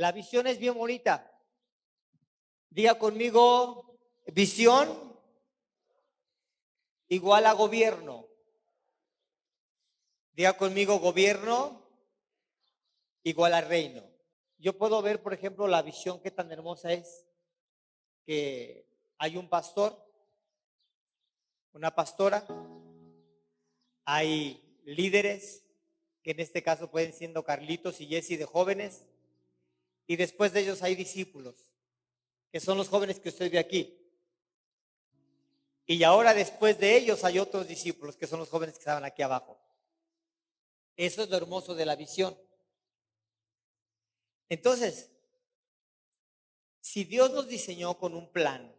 La visión es bien bonita. Diga conmigo, visión igual a gobierno. Diga conmigo, gobierno igual a reino. Yo puedo ver, por ejemplo, la visión que tan hermosa es, que hay un pastor, una pastora, hay líderes, que en este caso pueden siendo Carlitos y Jessy de jóvenes, y después de ellos hay discípulos, que son los jóvenes que usted ve aquí. Y ahora después de ellos hay otros discípulos, que son los jóvenes que estaban aquí abajo. Eso es lo hermoso de la visión. Entonces, si Dios nos diseñó con un plan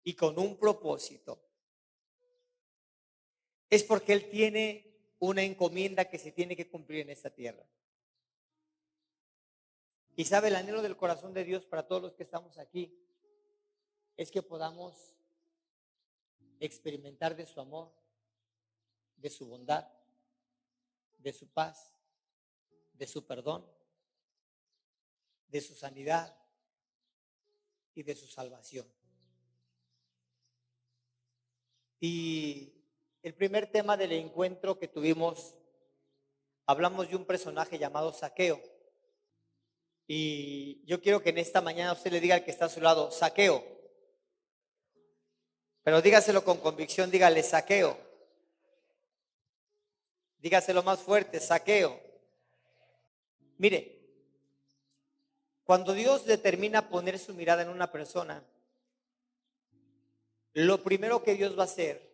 y con un propósito, es porque Él tiene una encomienda que se tiene que cumplir en esta tierra. Y sabe, el anhelo del corazón de Dios para todos los que estamos aquí es que podamos experimentar de su amor, de su bondad, de su paz, de su perdón, de su sanidad y de su salvación. Y el primer tema del encuentro que tuvimos, hablamos de un personaje llamado Zaqueo. Y yo quiero que en esta mañana usted le diga al que está a su lado, Zaqueo. Pero dígaselo con convicción, dígale, Zaqueo. Dígaselo más fuerte, Zaqueo. Mire, cuando Dios determina poner su mirada en una persona, lo primero que Dios va a hacer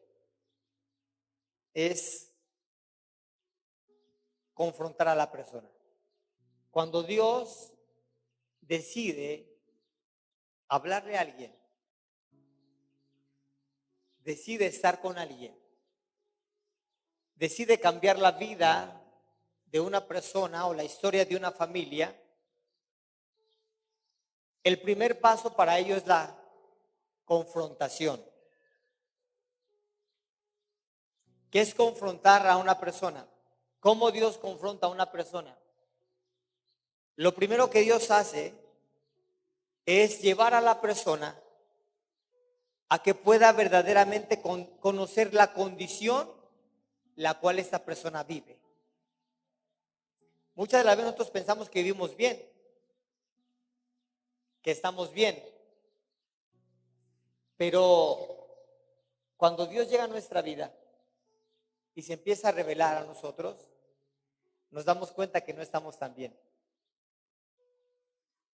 es confrontar a la persona. Cuando Dios decide hablarle a alguien, decide estar con alguien, decide cambiar la vida de una persona o la historia de una familia, el primer paso para ello es la confrontación. ¿Qué es confrontar a una persona? ¿Cómo Dios confronta a una persona? Lo primero que Dios hace es llevar a la persona a que pueda verdaderamente conocer la condición la cual esta persona vive. Muchas de las veces nosotros pensamos que vivimos bien, que estamos bien, pero cuando Dios llega a nuestra vida y se empieza a revelar a nosotros, nos damos cuenta que no estamos tan bien.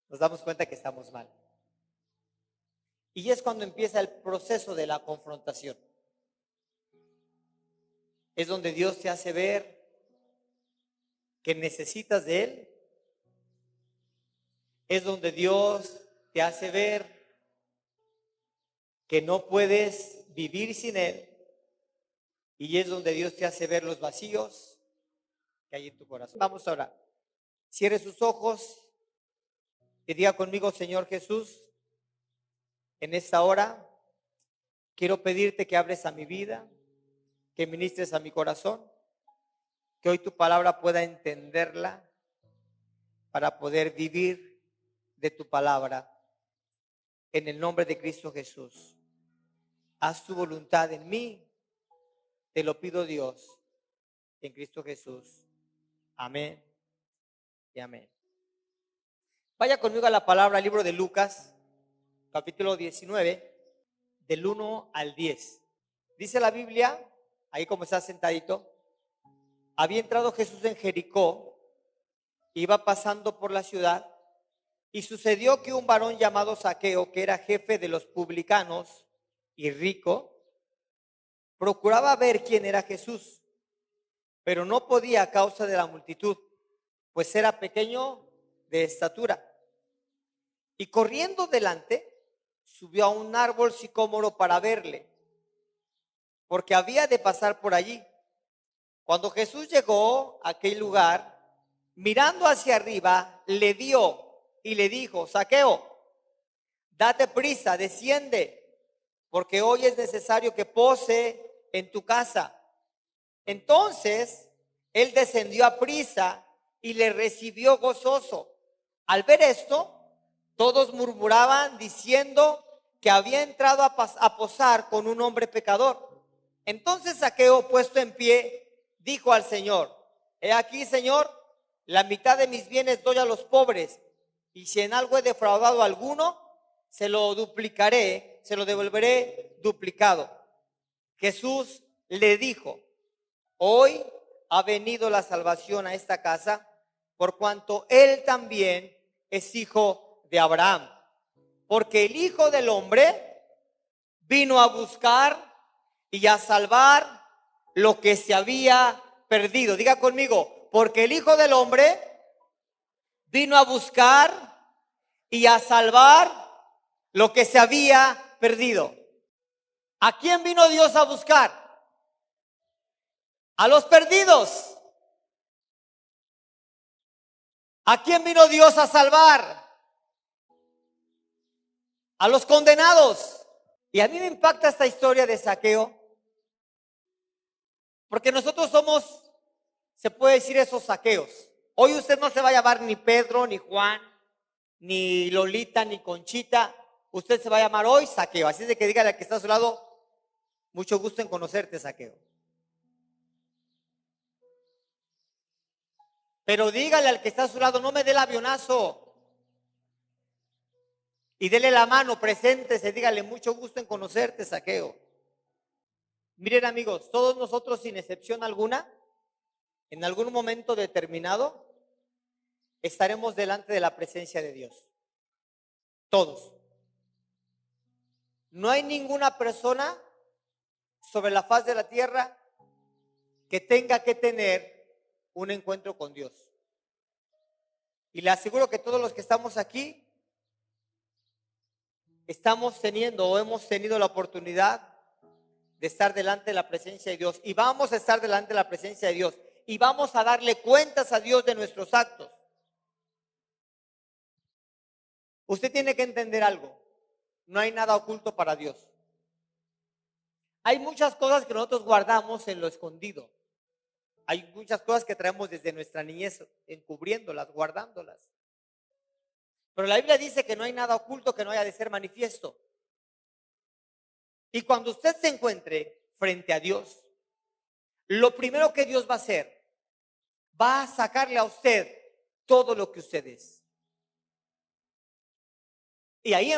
Nos damos cuenta que estamos mal. Y es cuando empieza el proceso de la confrontación. Es donde Dios te hace ver que necesitas de Él. Es donde Dios te hace ver que no puedes vivir sin Él. Y es donde Dios te hace ver los vacíos que hay en tu corazón. Vamos a orar. Cierre sus ojos y diga conmigo, Señor Jesús, en esta hora quiero pedirte que hables a mi vida, que ministres a mi corazón, que hoy tu palabra pueda entenderla para poder vivir de tu palabra. En el nombre de Cristo Jesús, haz tu voluntad en mí, te lo pido Dios, en Cristo Jesús. Amén y amén. Vaya conmigo a la palabra, libro de Lucas, capítulo 19, del 1 al 10. Dice la Biblia, ahí como está sentadito, había entrado Jesús en Jericó, iba pasando por la ciudad, y sucedió que un varón llamado Zaqueo, que era jefe de los publicanos y rico, procuraba ver quién era Jesús, pero no podía a causa de la multitud, pues era pequeño de estatura. Y corriendo delante, subió a un árbol sicómoro para verle, porque había de pasar por allí. Cuando Jesús llegó a aquel lugar, mirando hacia arriba, le vio y le dijo: Zaqueo, date prisa, desciende, porque hoy es necesario que pose en tu casa. Entonces él descendió a prisa y le recibió gozoso. Al ver esto, todos murmuraban diciendo que había entrado a posar con un hombre pecador. Entonces Zaqueo, puesto en pie, dijo al Señor: he aquí, Señor, la mitad de mis bienes doy a los pobres, y si en algo he defraudado a alguno, se lo duplicaré, se lo devolveré duplicado. Jesús le dijo: hoy ha venido la salvación a esta casa, por cuanto él también es hijo de Abraham. Porque el Hijo del Hombre vino a buscar y a salvar lo que se había perdido. Diga conmigo: porque el Hijo del Hombre vino a buscar y a salvar lo que se había perdido. ¿A quién vino Dios a buscar? A los perdidos. ¿A quién vino Dios a salvar? A los condenados. Y a mí me impacta esta historia de Zaqueo, porque nosotros somos, se puede decir, esos Zaqueos. Hoy usted no se va a llamar ni Pedro, ni Juan, ni Lolita, ni Conchita. Usted se va a llamar hoy Zaqueo. Así es de que dígale al que está a su lado: mucho gusto en conocerte, Zaqueo. Pero dígale al que está a su lado: no me dé el avionazo. Y dele la mano, preséntese, dígale: mucho gusto en conocerte, Zaqueo. Miren, amigos, todos nosotros, sin excepción alguna, en algún momento determinado, estaremos delante de la presencia de Dios. Todos. No hay ninguna persona sobre la faz de la tierra que tenga que tener un encuentro con Dios. Y le aseguro que todos los que estamos aquí estamos teniendo o hemos tenido la oportunidad de estar delante de la presencia de Dios, y vamos a estar delante de la presencia de Dios, y vamos a darle cuentas a Dios de nuestros actos. Usted tiene que entender algo: no hay nada oculto para Dios. Hay muchas cosas que nosotros guardamos en lo escondido. Hay muchas cosas que traemos desde nuestra niñez, encubriéndolas, guardándolas. Pero la Biblia dice que no hay nada oculto que no haya de ser manifiesto. Y cuando usted se encuentre frente a Dios, lo primero que Dios va a hacer, va a sacarle a usted todo lo que usted es. Y ahí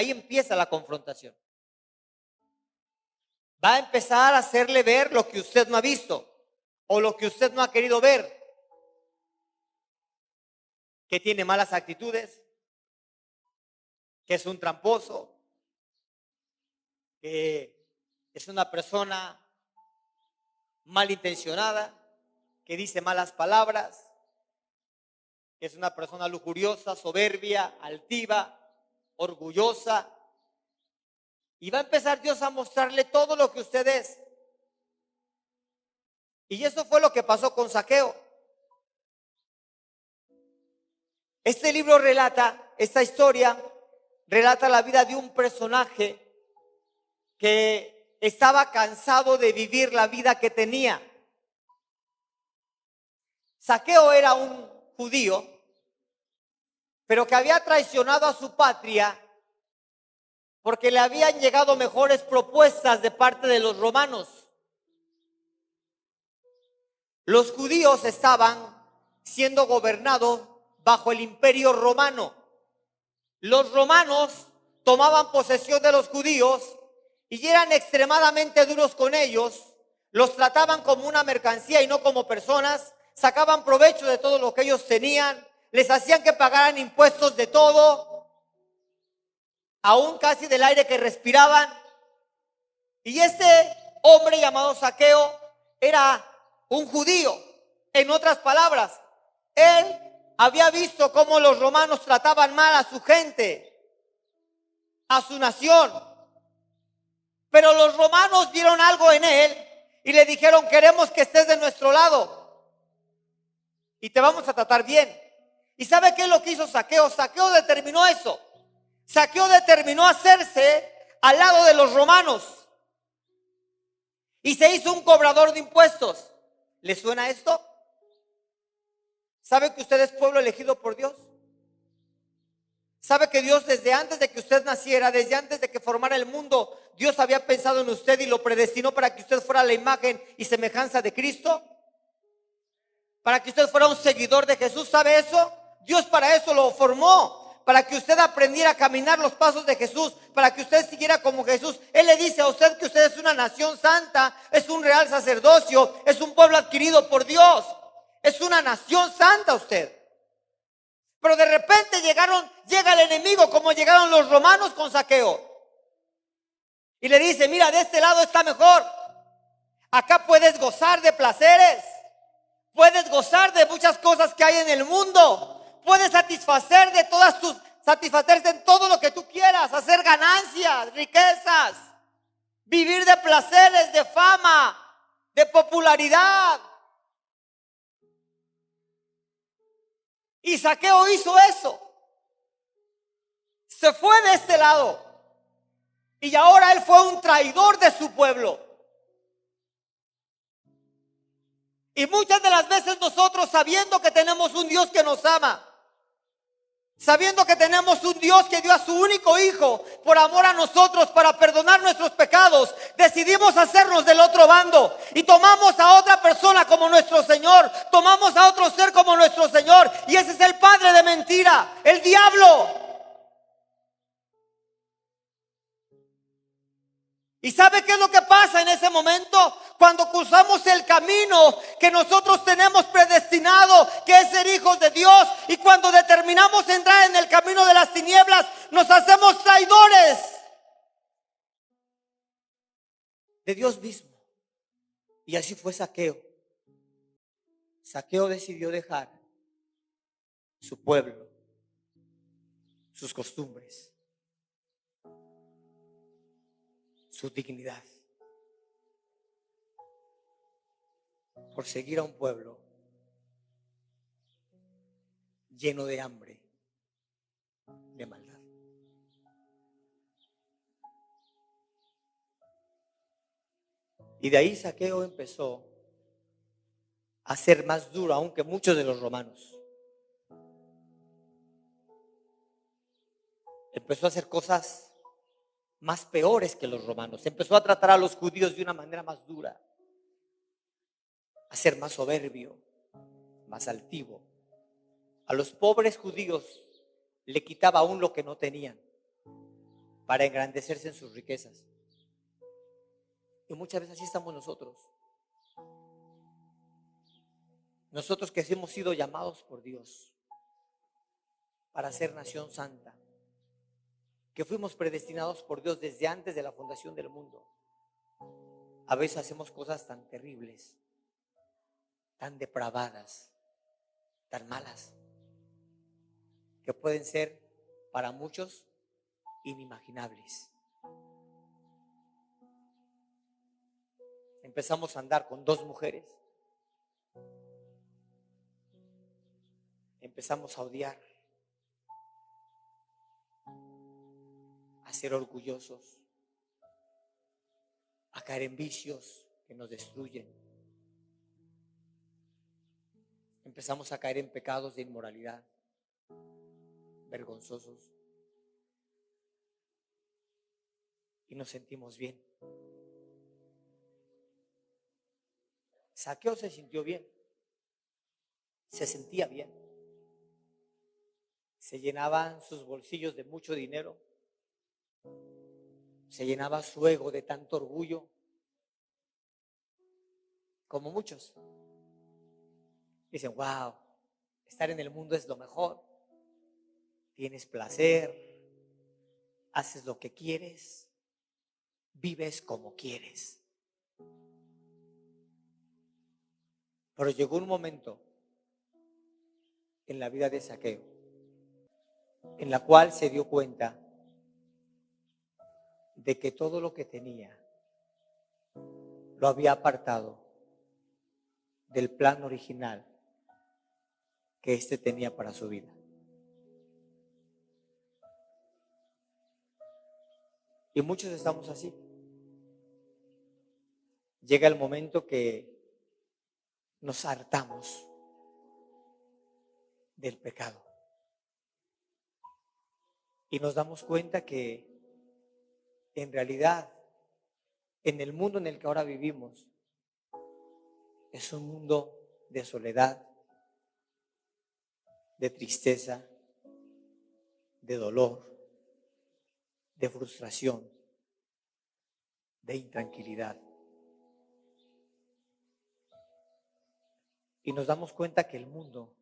empieza la confrontación. Va a empezar a hacerle ver lo que usted no ha visto o lo que usted no ha querido ver. Que tiene malas actitudes, que es un tramposo, que es una persona malintencionada, que dice malas palabras, que es una persona lujuriosa, soberbia, altiva, orgullosa. Y va a empezar Dios a mostrarle todo lo que usted es. Y eso fue lo que pasó con Zaqueo. Este libro relata, esta historia relata la vida de un personaje que estaba cansado de vivir la vida que tenía. Zaqueo era un judío, pero que había traicionado a su patria porque le habían llegado mejores propuestas de parte de los romanos. Los judíos estaban siendo gobernados bajo el imperio romano. Los romanos tomaban posesión de los judíos y eran extremadamente duros con ellos. Los trataban como una mercancía y no como personas. Sacaban provecho de todo lo que ellos tenían. Les hacían que pagaran impuestos de todo, aún casi del aire que respiraban. Y este hombre llamado Zaqueo era un judío. En otras palabras, él había visto cómo los romanos trataban mal a su gente, a su nación. Pero los romanos vieron algo en él y le dijeron: queremos que estés de nuestro lado y te vamos a tratar bien. ¿Y sabe qué es lo que hizo Zaqueo? Zaqueo determinó eso. Zaqueo determinó hacerse al lado de los romanos y se hizo un cobrador de impuestos. ¿Le suena esto? ¿Sabe que usted es pueblo elegido por Dios? ¿Sabe que Dios desde antes de que usted naciera, desde antes de que formara el mundo, Dios había pensado en usted y lo predestinó para que usted fuera la imagen y semejanza de Cristo? Para que usted fuera un seguidor de Jesús. ¿Sabe eso? Dios para eso lo formó, para que usted aprendiera a caminar los pasos de Jesús, para que usted siguiera como Jesús. Él le dice a usted que usted es una nación santa, es un real sacerdocio, es un pueblo adquirido por Dios, es una nación santa usted. Pero de repente llega el enemigo, como llegaron los romanos con Zaqueo, y le dice: mira, de este lado está mejor, acá puedes gozar de placeres, puedes gozar de muchas cosas que hay en el mundo, puedes satisfacerse en todo lo que tú quieras, hacer ganancias, riquezas, vivir de placeres, de fama, de popularidad. Y Zaqueo hizo eso. Se fue de este lado. Y ahora él fue un traidor de su pueblo. Y muchas de las veces nosotros, sabiendo que tenemos un Dios que nos ama, sabiendo que tenemos un Dios que dio a su único hijo por amor a nosotros para perdonar nuestros pecados, decidimos hacernos del otro bando y tomamos a otra persona como nuestro Señor, tomamos a otro ser como nuestro Señor, y ese es el padre de mentira, el diablo. ¿Y sabe qué es lo que pasa en ese momento? Cuando cruzamos el camino que nosotros tenemos predestinado, que es ser hijos de Dios, y cuando determinamos entrar en el camino de las tinieblas, nos hacemos traidores de Dios mismo. Y así fue Zaqueo. Zaqueo decidió dejar su pueblo, sus costumbres, su dignidad, por seguir a un pueblo lleno de hambre, de maldad. Y de ahí Zaqueo empezó a ser más duro aún que muchos de los romanos. Empezó a hacer cosas más peores que los romanos. Empezó a tratar a los judíos de una manera más dura, a ser más soberbio, más altivo. A los pobres judíos le quitaba aún lo que no tenían para engrandecerse en sus riquezas. Y muchas veces así estamos nosotros. Nosotros que hemos sido llamados por Dios para ser nación santa, que fuimos predestinados por Dios desde antes de la fundación del mundo, a veces hacemos cosas tan terribles, tan depravadas, tan malas, que pueden ser para muchos inimaginables. Empezamos a andar con 2 mujeres, empezamos a odiar, a ser orgullosos, a caer en vicios que nos destruyen. Empezamos a caer en pecados de inmoralidad, vergonzosos, y nos sentimos bien. Zaqueo se sintió bien, se sentía bien, se llenaban sus bolsillos de mucho dinero, se llenaba su ego de tanto orgullo, como muchos. Dicen: wow, estar en el mundo es lo mejor, tienes placer, haces lo que quieres, vives como quieres. Pero llegó un momento en la vida de Zaqueo en la cual se dio cuenta de que todo lo que tenía lo había apartado del plan original que éste tenía para su vida. Y muchos estamos así. Llega el momento que nos hartamos del pecado. Y nos damos cuenta que en realidad, en el mundo en el que ahora vivimos, es un mundo de soledad, de tristeza, de dolor, de frustración, de intranquilidad. Y nos damos cuenta que el mundo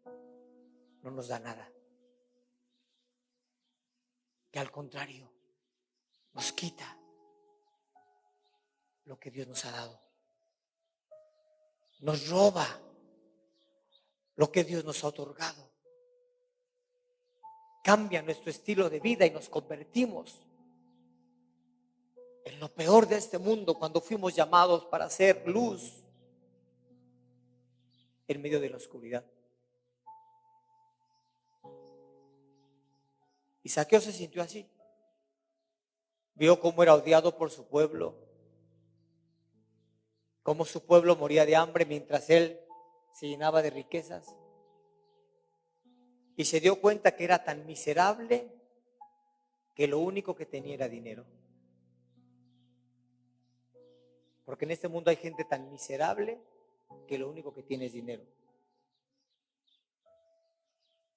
no nos da nada, que al contrario nos quita lo que Dios nos ha dado, nos roba lo que Dios nos ha otorgado, cambia nuestro estilo de vida y nos convertimos en lo peor de este mundo, cuando fuimos llamados para hacer luz en medio de la oscuridad. Y Zaqueo se sintió así. Vio cómo era odiado por su pueblo, cómo su pueblo moría de hambre mientras él se llenaba de riquezas. Y se dio cuenta que era tan miserable que lo único que tenía era dinero. Porque en este mundo hay gente tan miserable que lo único que tiene es dinero.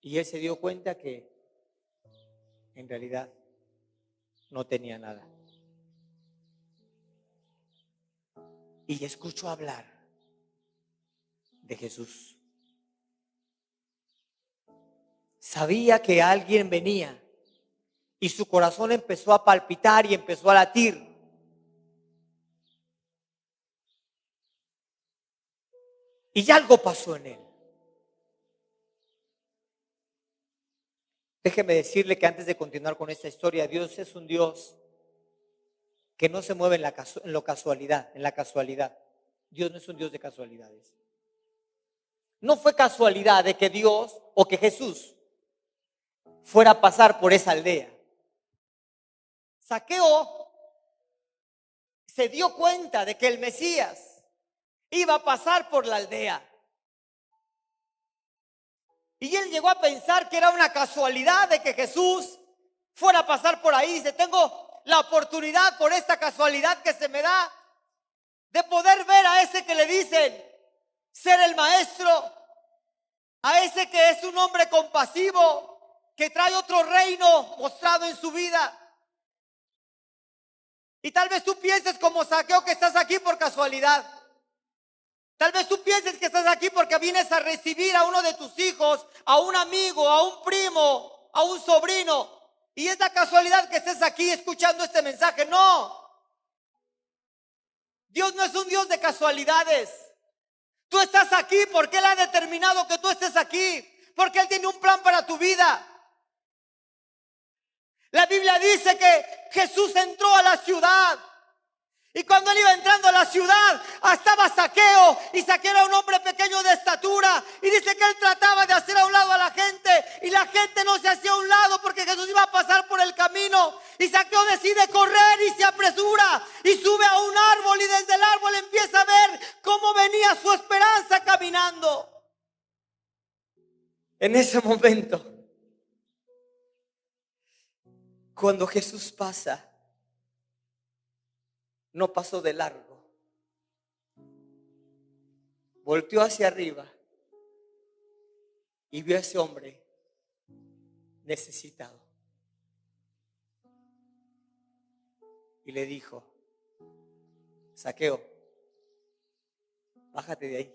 Y él se dio cuenta que en realidad no tenía nada. Y escuchó hablar de Jesús. Sabía que alguien venía y su corazón empezó a palpitar y empezó a latir. Y algo pasó en él. Déjeme decirle que antes de continuar con esta historia, Dios es un Dios que no se mueve en la casualidad. Dios no es un Dios de casualidades. No fue casualidad de que Dios o que Jesús fuera a pasar por esa aldea. Zaqueo se dio cuenta de que el Mesías iba a pasar por la aldea. Y él llegó a pensar que era una casualidad de que Jesús fuera a pasar por ahí. Dice, tengo la oportunidad por esta casualidad que se me da de poder ver a ese que le dicen ser el maestro, a ese que es un hombre compasivo, que trae otro reino mostrado en su vida. Y tal vez tú pienses como Zaqueo que estás aquí por casualidad. Tal vez tú pienses que estás aquí porque vienes a recibir a uno de tus hijos, a un amigo, a un primo, a un sobrino. Y es la casualidad que estés aquí escuchando este mensaje. No. Dios no es un Dios de casualidades. Tú estás aquí porque Él ha determinado que tú estés aquí. Porque Él tiene un plan para tu vida. La Biblia dice que Jesús entró a la ciudad. Y cuando él iba entrando a la ciudad, estaba Zaqueo. Y Zaqueo era un hombre pequeño de estatura. Y dice que él trataba de hacer a un lado a la gente. Y la gente no se hacía a un lado porque Jesús iba a pasar por el camino. Y Zaqueo decide correr y se apresura. Y sube a un árbol y desde el árbol empieza a ver cómo venía su esperanza caminando. En ese momento, cuando Jesús pasa, no pasó de largo. Volteó hacia arriba y vio a ese hombre necesitado. Y le dijo, Zaqueo, bájate de ahí,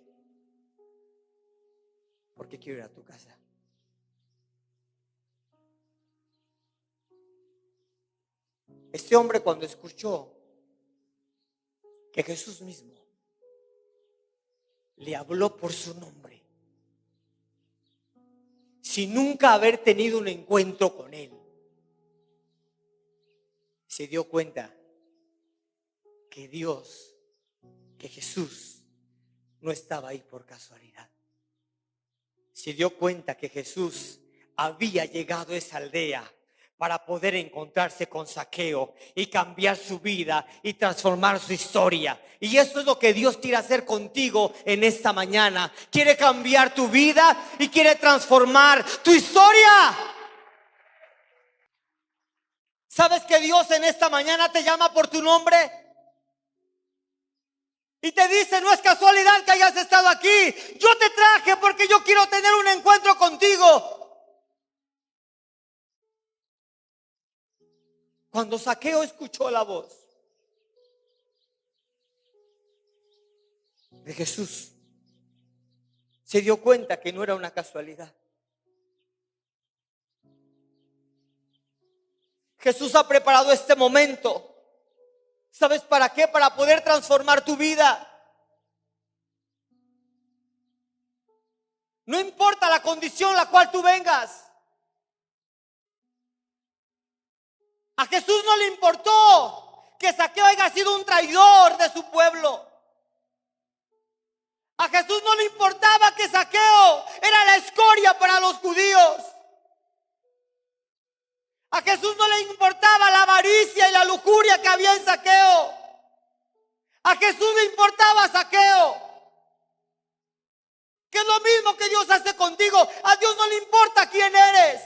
porque quiero ir a tu casa. Este hombre, cuando escuchó que Jesús mismo le habló por su nombre, sin nunca haber tenido un encuentro con él, se dio cuenta que Dios, que Jesús no estaba ahí por casualidad. Se dio cuenta que Jesús había llegado a esa aldea para poder encontrarse con Zaqueo y cambiar su vida y transformar su historia. Y eso es lo que Dios quiere hacer contigo en esta mañana. Quiere cambiar tu vida y quiere transformar tu historia. ¿Sabes que Dios en esta mañana te llama por tu nombre? Y te dice, no es casualidad que hayas estado aquí. Yo te traje porque yo quiero tener un encuentro contigo. Cuando Zaqueo escuchó la voz de Jesús, se dio cuenta que no era una casualidad. Jesús ha preparado este momento. ¿Sabes para qué? Para poder transformar tu vida. No importa la condición en la cual tú vengas. A Jesús no le importó que Zaqueo haya sido un traidor de su pueblo. A Jesús no le importaba que Zaqueo era la escoria para los judíos. A Jesús no le importaba la avaricia y la lujuria que había en Zaqueo. A Jesús le importaba Zaqueo. Que es lo mismo que Dios hace contigo. A Dios no le importa quién eres.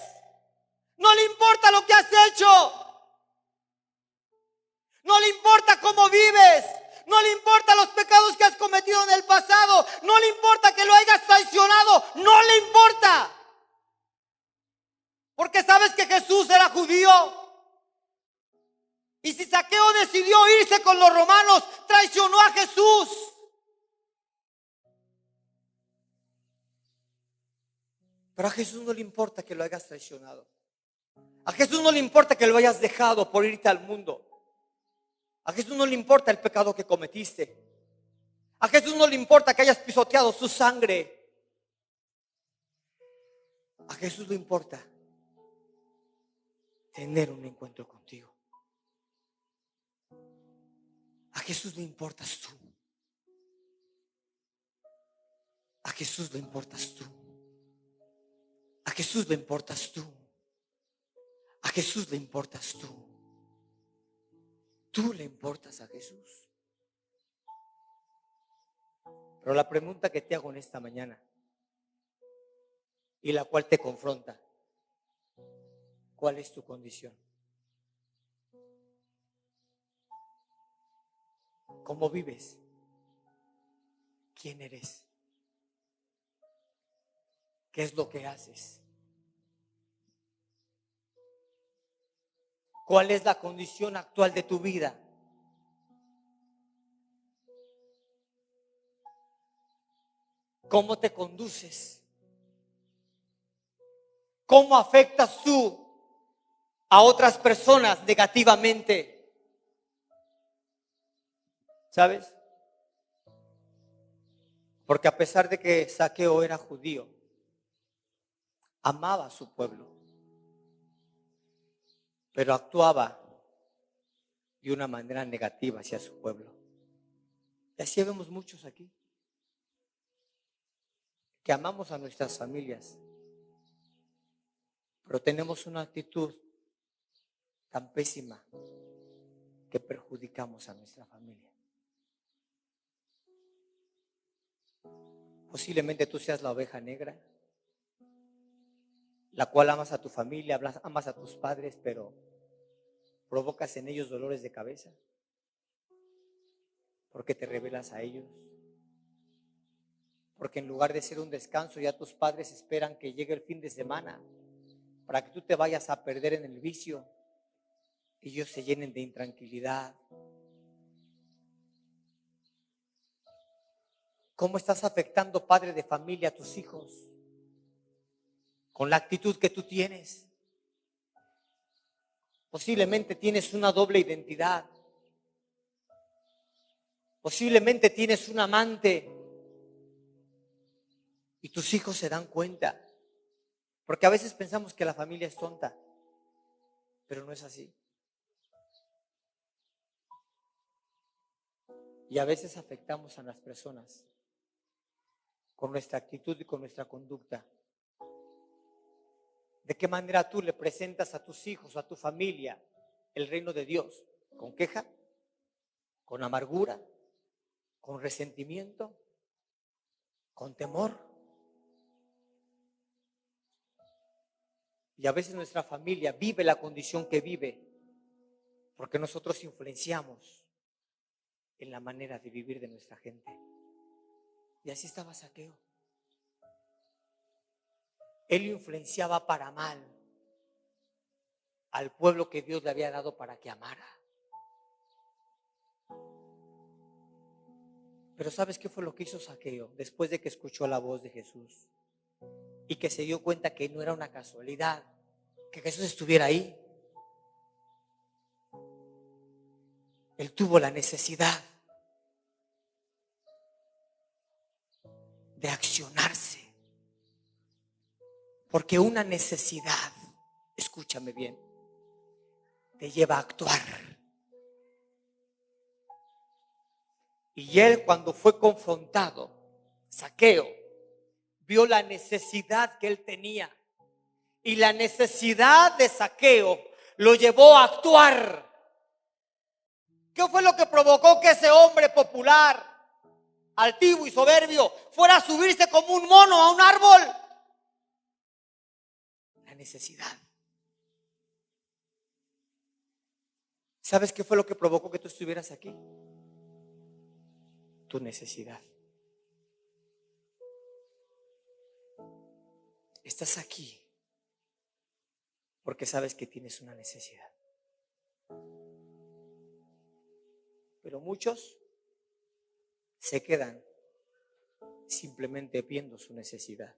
No le importa lo que has hecho. No le importa cómo vives. No le importa los pecados que has cometido en el pasado. No le importa que lo hayas traicionado. No le importa. Porque sabes que Jesús era judío. Y si Zaqueo decidió irse con los romanos, traicionó a Jesús. Pero a Jesús no le importa que lo hayas traicionado. A Jesús no le importa que lo hayas dejado por irte al mundo. A Jesús no le importa el pecado que cometiste. A Jesús no le importa que hayas pisoteado su sangre. A Jesús le importa tener un encuentro contigo. A Jesús le importas tú. A Jesús le importas tú. A Jesús le importas tú. A Jesús le importas tú. Tú le importas a Jesús. Pero la pregunta que te hago en esta mañana y la cual te confronta, ¿cuál es tu condición? ¿Cómo vives? ¿Quién eres? ¿Qué es lo que haces? ¿Cuál es la condición actual de tu vida? ¿Cómo te conduces? ¿Cómo afectas tú a otras personas negativamente? ¿Sabes? Porque a pesar de que Zaqueo era judío, amaba a su pueblo, pero actuaba de una manera negativa hacia su pueblo. Y así vemos muchos aquí, que amamos a nuestras familias, pero tenemos una actitud tan pésima que perjudicamos a nuestra familia. Posiblemente tú seas la oveja negra, la cual amas a tu familia, amas a tus padres, pero provocas en ellos dolores de cabeza porque te rebelas a ellos. Porque en lugar de ser un descanso, ya tus padres esperan que llegue el fin de semana para que tú te vayas a perder en el vicio y ellos se llenen de intranquilidad. ¿Cómo estás afectando, padre de familia, a tus hijos? Con la actitud que tú tienes. Posiblemente tienes una doble identidad. Posiblemente tienes un amante y tus hijos se dan cuenta. Porque a veces pensamos que la familia es tonta, pero no es así. Y a veces afectamos a las personas con nuestra actitud y con nuestra conducta. ¿De qué manera tú le presentas a tus hijos, a tu familia, el reino de Dios? ¿Con queja? ¿Con amargura? ¿Con resentimiento? ¿Con temor? Y a veces nuestra familia vive la condición que vive Porque nosotros influenciamos en la manera de vivir de nuestra gente. Y así estaba Zaqueo. Él influenciaba para mal al pueblo que Dios le había dado para que amara. Pero ¿sabes qué fue lo que hizo Zaqueo después de que escuchó la voz de Jesús? Y que se dio cuenta que no era una casualidad que Jesús estuviera ahí. Él tuvo la necesidad de accionarse. Porque una necesidad, escúchame bien, te lleva a actuar. Y él, cuando fue confrontado, Zaqueo vio la necesidad que él tenía. Y la necesidad de Zaqueo lo llevó a actuar. ¿Qué fue lo que provocó que ese hombre popular, altivo y soberbio, fuera a subirse como un mono a un árbol? La necesidad. ¿Sabes qué fue lo que provocó que tú estuvieras aquí? Tu necesidad. Estás aquí porque sabes que tienes una necesidad. Pero muchos se quedan simplemente viendo su necesidad,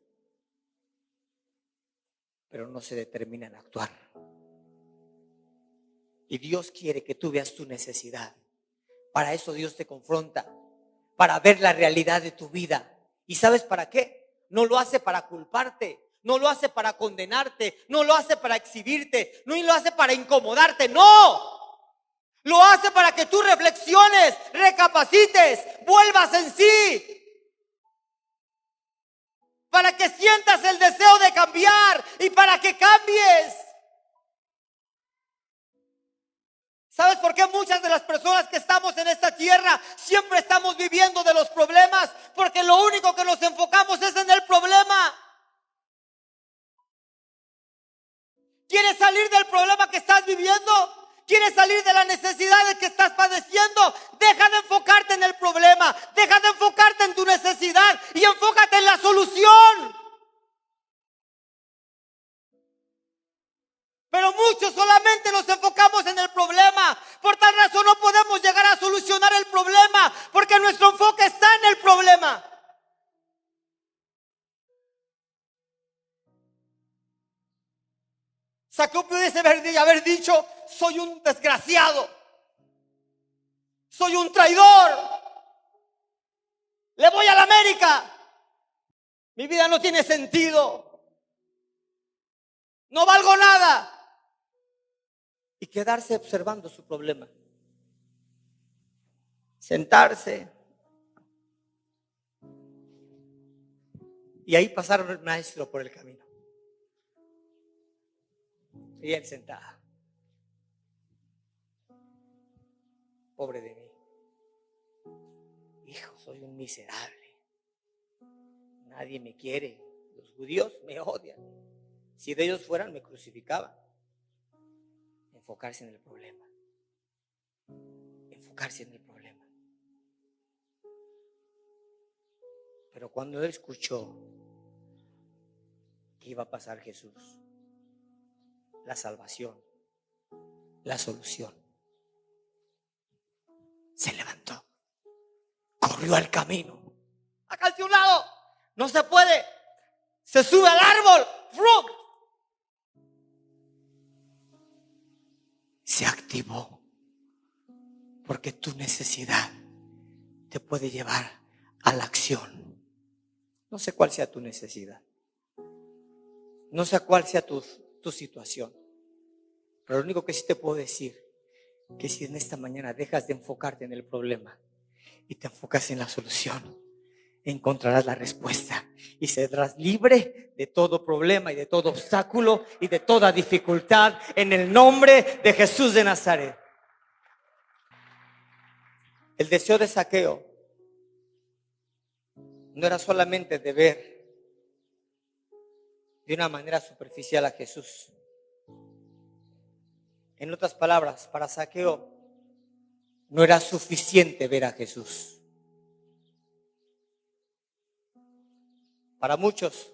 pero no se determinan a actuar. Y Dios quiere que tú veas tu necesidad. Para eso Dios te confronta, para ver la realidad de tu vida. ¿Y sabes para qué? No lo hace para culparte, no lo hace para condenarte, no lo hace para exhibirte, no lo hace para incomodarte, no. Lo hace para que tú reflexiones, recapacites, vuelvas en sí. Para que sientas el deseo de cambiar y para que cambies. ¿Sabes por qué muchas de las personas que estamos en esta tierra siempre estamos viviendo de los problemas? Porque lo único que nos enfocamos es en el problema. ¿Quieres salir del problema que estás viviendo? ¿Quieres salir de la necesidad de que estás padeciendo? Deja de enfocarte en el problema, deja de enfocarte en tu necesidad y enfócate en la solución. Pero muchos solamente nos enfocamos en el problema. Por tal razón no podemos llegar a solucionar el problema, porque nuestro enfoque está en el problema. Zaqueo pudiese haber dicho: soy un desgraciado, soy un traidor, le voy a la América, mi vida no tiene sentido, no valgo nada. Y quedarse observando su problema. Sentarse. Y ahí pasaron el maestro por el camino. Y él sentado. Pobre de mí. Hijo, soy un miserable. Nadie me quiere. Los judíos me odian. Si de ellos fueran, me crucificaban. Enfocarse en el problema. Enfocarse en el problema. Pero cuando él escuchó que iba a pasar Jesús, la salvación, la solución, se levantó, corrió al camino. Acá hacia un lado, no se puede. Se sube al árbol, ¡frum! Se activó, porque tu necesidad te puede llevar a la acción. No sé cuál sea tu necesidad, no sé cuál sea tu situación, pero lo único que sí te puedo decir, que si en esta mañana dejas de enfocarte en el problema y te enfocas en la solución, encontrarás la respuesta y serás libre de todo problema y de todo obstáculo y de toda dificultad en el nombre de Jesús de Nazaret. El deseo de Zaqueo no era solamente de ver de una manera superficial a Jesús En otras palabras, para Zaqueo no era suficiente ver a Jesús. Para muchos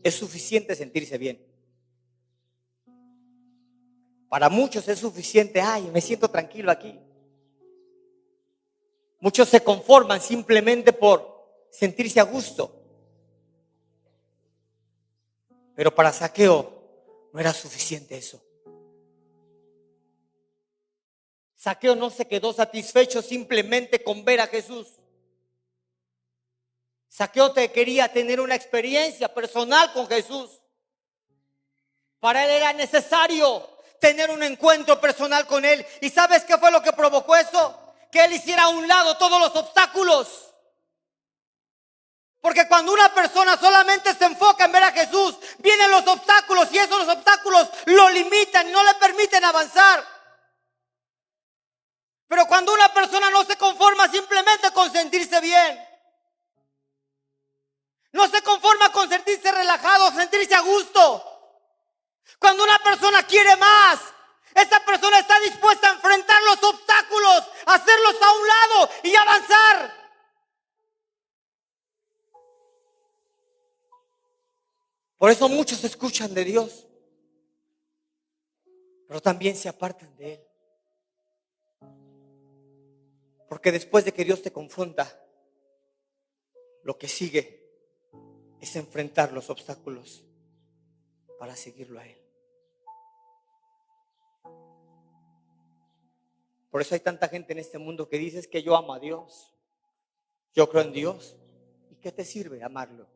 es suficiente sentirse bien. Para muchos es suficiente, ay, me siento tranquilo aquí. Muchos se conforman simplemente por sentirse a gusto. Pero para Zaqueo no era suficiente eso. Zaqueo no se quedó satisfecho simplemente con ver a Jesús. Zaqueo quería tener una experiencia personal con Jesús. Para él era necesario tener un encuentro personal con él. ¿Y sabes qué fue lo que provocó eso? Que él hiciera a un lado todos los obstáculos. Porque cuando una persona solamente se enfoca en ver a Jesús, vienen los obstáculos y esos obstáculos lo limitan y no le permiten avanzar. Pero cuando una persona no se conforma simplemente con sentirse bien, no se conforma con sentirse relajado, sentirse a gusto. Cuando una persona quiere más, esa persona está dispuesta a enfrentar los obstáculos, hacerlos a un lado y avanzar. Por eso muchos escuchan de Dios, pero también se apartan de Él. Porque después de que Dios te confronta, lo que sigue es enfrentar los obstáculos para seguirlo a Él. Por eso hay tanta gente en este mundo que dice que yo amo a Dios, yo creo en Dios. ¿Y qué te sirve amarlo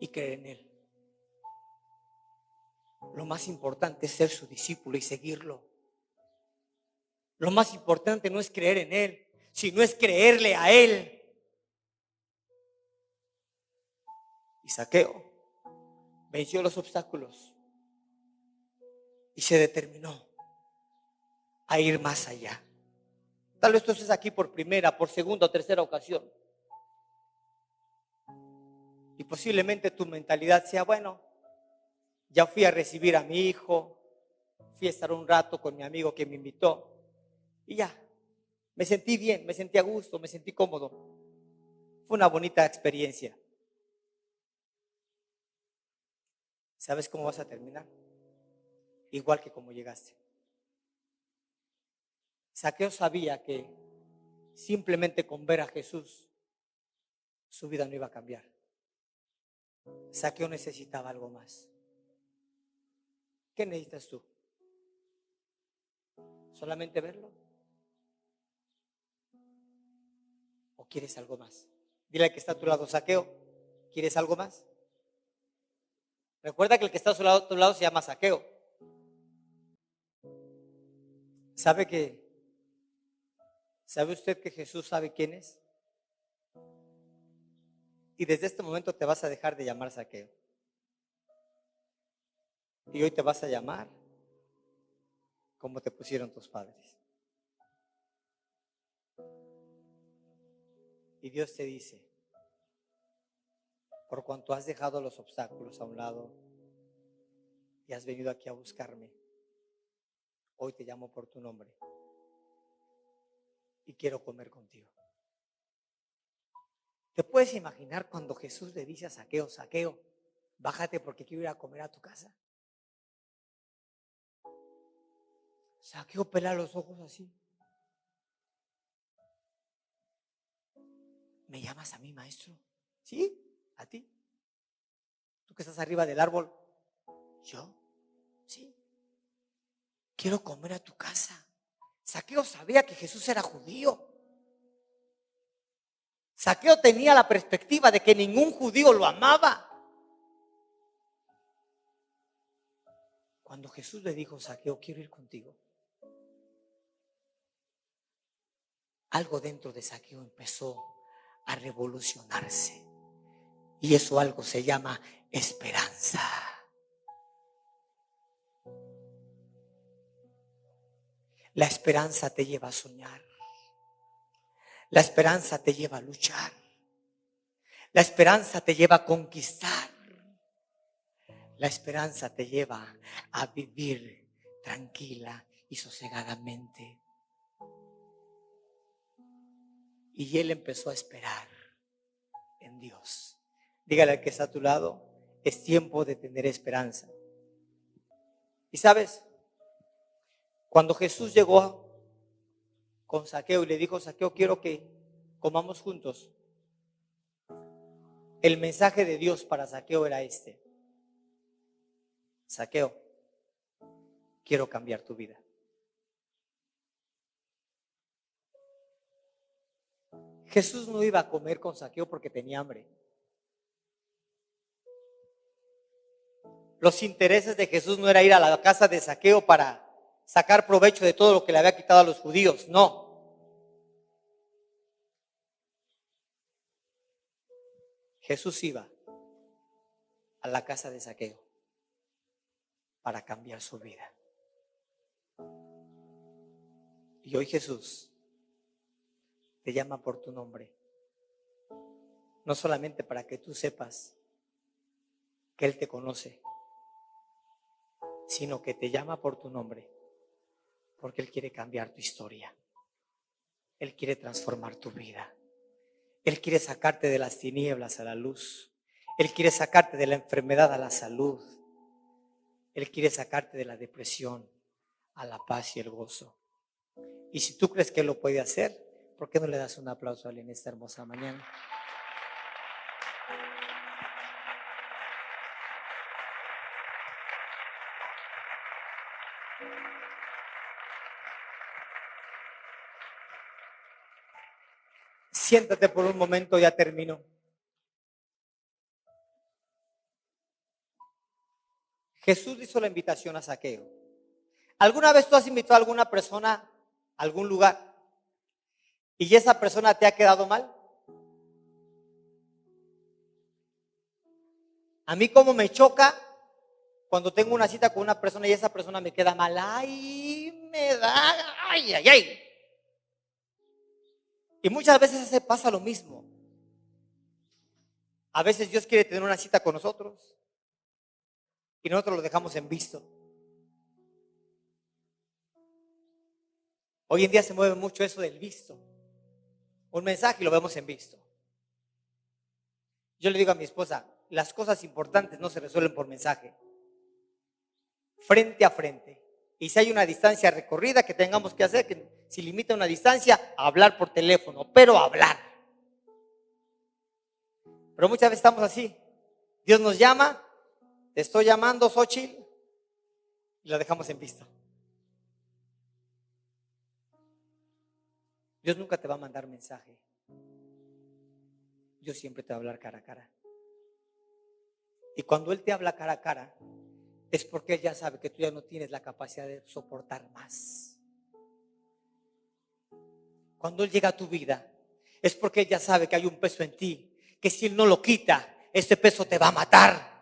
y creer en Él? Lo más importante es ser su discípulo y seguirlo. Lo más importante no es creer en Él, sino es creerle a Él. Y Zaqueo venció los obstáculos y se determinó a ir más allá. Tal vez tú estés aquí por primera, por segunda o tercera ocasión. Y posiblemente tu mentalidad sea, bueno, ya fui a recibir a mi hijo, fui a estar un rato con mi amigo que me invitó y ya, me sentí bien, me sentí a gusto, me sentí cómodo. Fue una bonita experiencia. ¿Sabes cómo vas a terminar? Igual que como llegaste. Zaqueo sabía que simplemente con ver a Jesús su vida no iba a cambiar. Zaqueo necesitaba algo más. ¿Qué necesitas tú? ¿Solamente verlo? ¿O quieres algo más? Dile al que está a tu lado, Zaqueo, ¿quieres algo más? Recuerda que el que está a tu lado se llama Zaqueo. ¿Sabe usted que Jesús sabe quién es? Y desde este momento te vas a dejar de llamar Zaqueo. Y hoy te vas a llamar como te pusieron tus padres. Y Dios te dice, por cuanto has dejado los obstáculos a un lado y has venido aquí a buscarme, hoy te llamo por tu nombre y quiero comer contigo. ¿Te puedes imaginar cuando Jesús le dice a Zaqueo, Zaqueo, bájate porque quiero ir a comer a tu casa? Zaqueo pela los ojos así. ¿Me llamas a mí, maestro? ¿Sí? ¿A ti? ¿Tú que estás arriba del árbol? ¿Yo? Sí. Quiero comer a tu casa. Zaqueo sabía que Jesús era judío. Zaqueo tenía la perspectiva de que ningún judío lo amaba. Cuando Jesús le dijo, Zaqueo, quiero ir contigo, algo dentro de Zaqueo empezó a revolucionarse. Y eso algo se llama esperanza. La esperanza te lleva a soñar. La esperanza te lleva a luchar. La esperanza te lleva a conquistar. La esperanza te lleva a vivir tranquila y sosegadamente. Y él empezó a esperar en Dios. Dígale al que está a tu lado, es tiempo de tener esperanza. Y sabes, cuando Jesús llegó con Zaqueo y le dijo: Zaqueo, quiero que comamos juntos, el mensaje de Dios para Zaqueo era este: Zaqueo, quiero cambiar tu vida. Jesús no iba a comer con Zaqueo porque tenía hambre. Los intereses de Jesús no era ir a la casa de Zaqueo para sacar provecho de todo lo que le había quitado a los judíos, no. Jesús iba a la casa de Zaqueo para cambiar su vida. Y hoy Jesús te llama por tu nombre, no solamente para que tú sepas que Él te conoce, sino que te llama por tu nombre porque Él quiere cambiar tu historia. Él quiere transformar tu vida. Él quiere sacarte de las tinieblas a la luz. Él quiere sacarte de la enfermedad a la salud. Él quiere sacarte de la depresión a la paz y el gozo. Y si tú crees que Él lo puede hacer, ¿por qué no le das un aplauso a Él en esta hermosa mañana? Siéntate por un momento, ya termino. Jesús hizo la invitación a Zaqueo. ¿Alguna vez tú has invitado a alguna persona a algún lugar y esa persona te ha quedado mal? A mí como me choca cuando tengo una cita con una persona y esa persona me queda mal. Ay, me da, ay, ay, ay. Y muchas veces se pasa lo mismo. A veces Dios quiere tener una cita con nosotros y nosotros lo dejamos en visto. Hoy en día se mueve mucho eso del visto. Un mensaje y lo vemos en visto. Yo le digo a mi esposa, las cosas importantes no se resuelven por mensaje, frente a frente. Y si hay una distancia recorrida que tengamos que hacer, que si limita una distancia, hablar por teléfono, pero hablar. Pero muchas veces estamos así. Dios nos llama, te estoy llamando, Xochitl, y lo dejamos en vista. Dios nunca te va a mandar mensaje. Dios siempre te va a hablar cara a cara. Y cuando Él te habla cara a cara, es porque Él ya sabe que tú ya no tienes la capacidad de soportar más. Cuando Él llega a tu vida, es porque Él ya sabe que hay un peso en ti, que si Él no lo quita, ese peso te va a matar.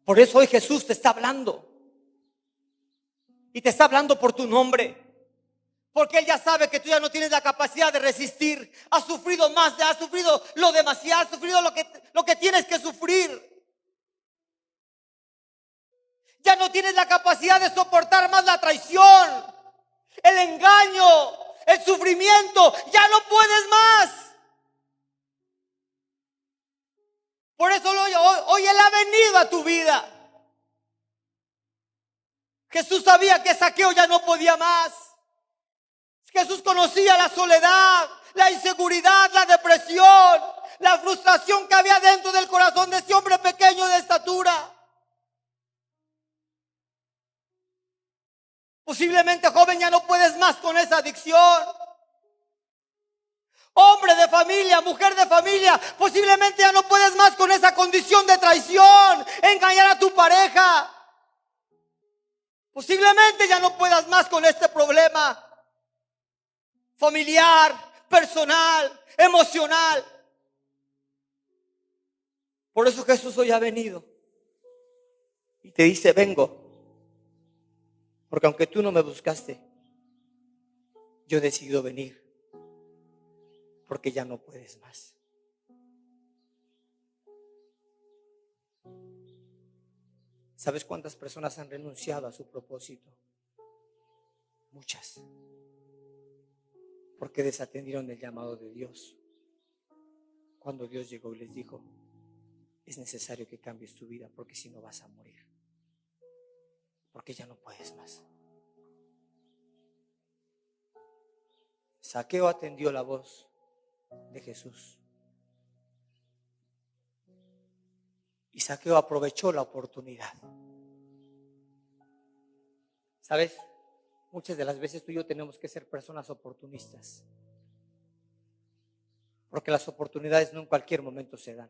Por eso hoy Jesús te está hablando. Y te está hablando por tu nombre. Porque Él ya sabe que tú ya no tienes la capacidad de resistir. Has sufrido más, has sufrido lo demasiado, has sufrido lo que tienes que sufrir. Ya no tienes la capacidad de soportar más la traición, el engaño, el sufrimiento. Ya no puedes más. Por eso hoy Él ha venido a tu vida. Jesús sabía que Zaqueo ya no podía más. Jesús conocía la soledad, la inseguridad, la depresión, la frustración que había dentro del corazón de ese hombre pequeño de estatura. Posiblemente, joven, ya no puedes más con esa adicción. Hombre de familia, mujer de familia, posiblemente ya no puedes más con esa condición de traición, engañar a tu pareja. Posiblemente ya no puedas más con este problema familiar, personal, emocional. Por eso Jesús hoy ha venido y te dice: vengo, porque aunque tú no me buscaste, yo he decidido venir, porque ya no puedes más. ¿Sabes cuántas personas han renunciado a su propósito? Muchas. Porque desatendieron el llamado de Dios. Cuando Dios llegó y les dijo: es necesario que cambies tu vida, porque si no vas a morir. Porque ya no puedes más. Zaqueo atendió la voz de Jesús. Y Zaqueo aprovechó la oportunidad. ¿Sabes? Muchas de las veces tú y yo tenemos que ser personas oportunistas. Porque las oportunidades no en cualquier momento se dan.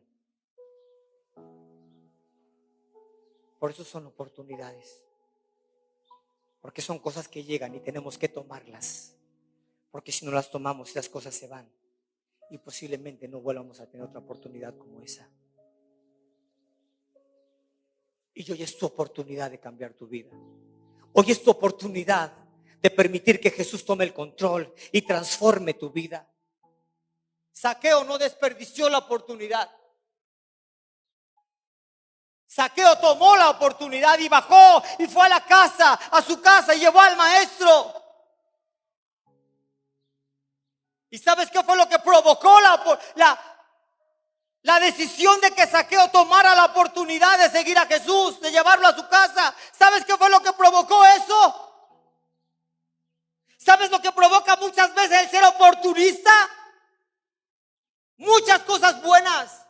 Por eso son oportunidades. Porque son cosas que llegan y tenemos que tomarlas. Porque si no las tomamos, las cosas se van. Y posiblemente no volvamos a tener otra oportunidad como esa. Y hoy es tu oportunidad de cambiar tu vida. Hoy es tu oportunidad de permitir que Jesús tome el control y transforme tu vida. Zaqueo no desperdició la oportunidad. Zaqueo tomó la oportunidad y bajó y fue a la casa, a su casa, y llevó al maestro. ¿Y sabes qué fue lo que provocó la decisión de que Zaqueo tomara la oportunidad de seguir a Jesús, de llevarlo a su casa? ¿Sabes qué fue lo que provocó eso? ¿Sabes lo que provoca muchas veces el ser oportunista? Muchas cosas buenas.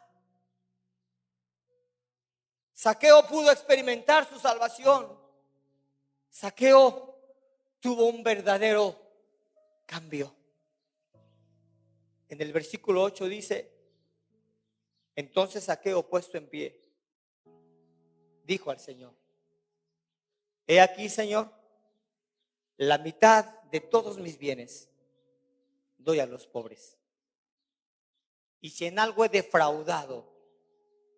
Zaqueo pudo experimentar su salvación. Zaqueo tuvo un verdadero cambio. En el versículo 8 dice: entonces Zaqueo, puesto en pie, dijo al Señor: he aquí, Señor, la mitad de todos mis bienes doy a los pobres. Y si en algo he defraudado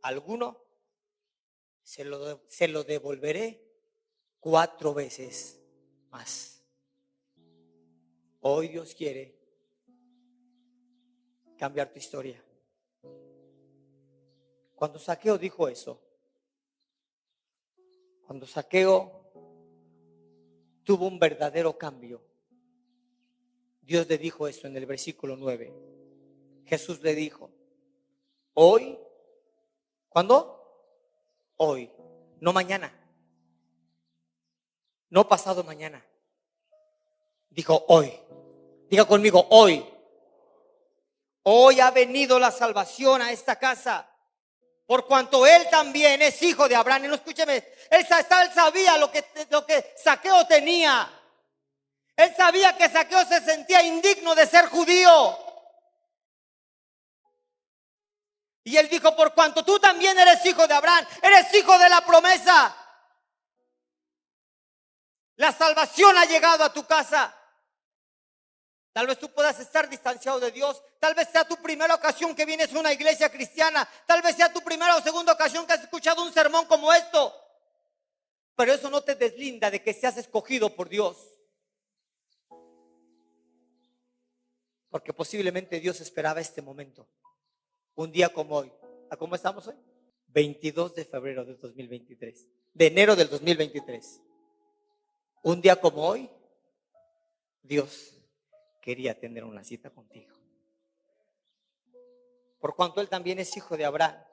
a alguno, se lo devolveré 4 veces más. Hoy Dios quiere cambiar tu historia. Cuando Zaqueo dijo eso, cuando Zaqueo tuvo un verdadero cambio, Dios le dijo eso en el versículo 9. Jesús le dijo: hoy, ¿cuándo? Hoy, no mañana, no pasado mañana. Dijo hoy. Diga conmigo: hoy. Hoy ha venido la salvación a esta casa, por cuanto él también es hijo de Abraham. Y no, escúcheme, él sabía lo que Zaqueo tenía. Él sabía que Zaqueo se sentía indigno de ser judío. Y él dijo: por cuanto tú también eres hijo de Abraham, eres hijo de la promesa, la salvación ha llegado a tu casa. Tal vez tú puedas estar distanciado de Dios. Tal vez sea tu primera ocasión que vienes a una iglesia cristiana. Tal vez sea tu primera o segunda ocasión que has escuchado un sermón como esto. Pero eso no te deslinda de que seas escogido por Dios. Porque posiblemente Dios esperaba este momento. Un día como hoy. ¿A cómo estamos hoy? 22 de febrero del 2023. De enero del 2023. Un día como hoy, Dios quería tener una cita contigo. Por cuanto él también es hijo de Abraham.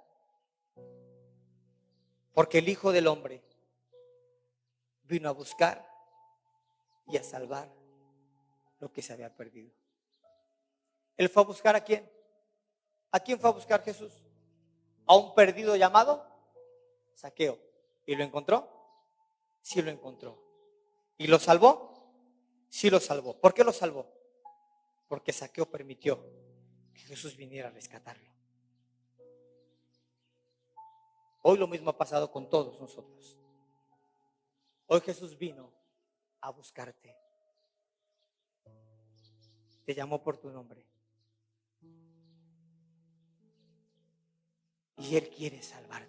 Porque el Hijo del Hombre vino a buscar y a salvar lo que se había perdido. ¿Él fue a buscar a quién? ¿A quién fue a buscar Jesús? ¿A un perdido llamado Zaqueo? ¿Y lo encontró? Sí lo encontró. ¿Y lo salvó? Sí lo salvó. ¿Por qué lo salvó? Porque Zaqueo permitió que Jesús viniera a rescatarlo. Hoy lo mismo ha pasado con todos nosotros. Hoy Jesús vino a buscarte. Te llamó por tu nombre. Y Él quiere salvarte.